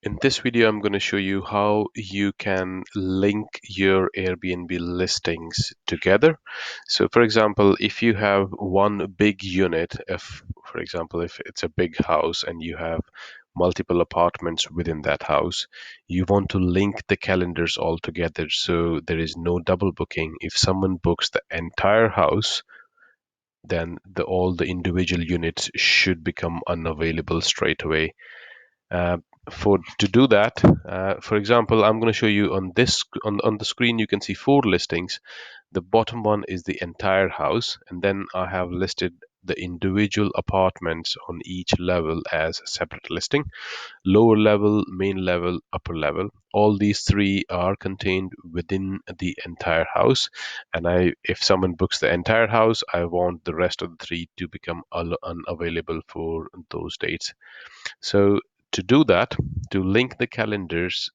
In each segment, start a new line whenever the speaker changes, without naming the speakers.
In this video, I'm going to show you how you can link your Airbnb listings together. So for example, if you have one big unit, for example, if it's a big house and you have multiple apartments within that house, you want to link the calendars all together so there is no double booking. If someone books the entire house, then all the individual units should become unavailable straight away. uh, for to do that, for example, I'm going to show you on this on the screen. You can see four listings. The bottom one is the entire house, and then I have listed the individual apartments on each level as a separate listing: lower level, main level, upper level. All these three are contained within the entire house, and if someone books the entire house, I want the rest of the three to become unavailable for those dates. So to do that, to link the calendars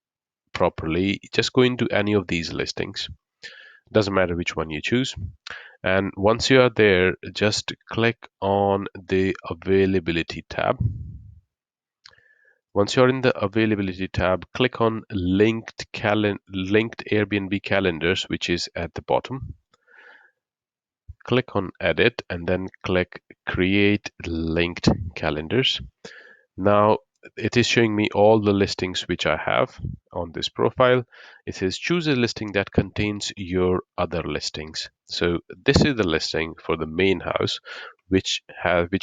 properly, just go into any of these listings. Doesn't matter which one you choose. And once you are there, just click on the availability tab. Once you're in the availability tab, click on linked Airbnb calendars, which is at the bottom. Click on edit and then click create linked calendars. Now it is showing me all the listings which I have on this profile. It says choose a listing that contains your other listings. So this is the listing for the main house, which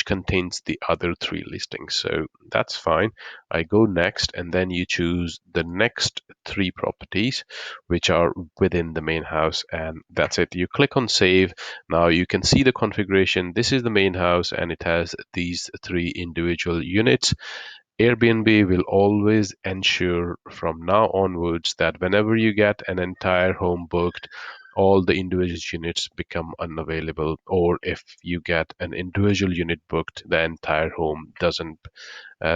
contains the other three listings. So that's fine. I go next, and then you choose the next three properties which are within the main house, and that's it. You click on save. Now you can see the configuration. This is the main house, and it has these three individual units. Airbnb will always ensure from now onwards that whenever you get an entire home booked, all the individual units become unavailable, or if you get an individual unit booked, the entire home doesn't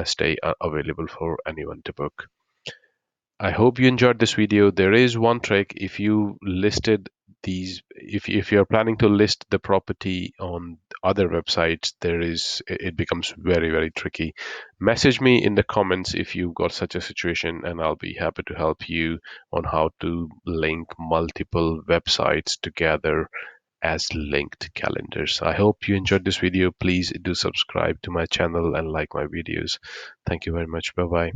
stay available for anyone to book. I hope you enjoyed this video. There is one trick. If you listed these, if you're planning to list the property on other websites, it becomes very, very tricky. Message me in the comments if you've got such a situation, and I'll be happy to help you on how to link multiple websites together as linked calendars. I hope you enjoyed this video. Please do subscribe to my channel and like my videos. Thank you very much. Bye bye.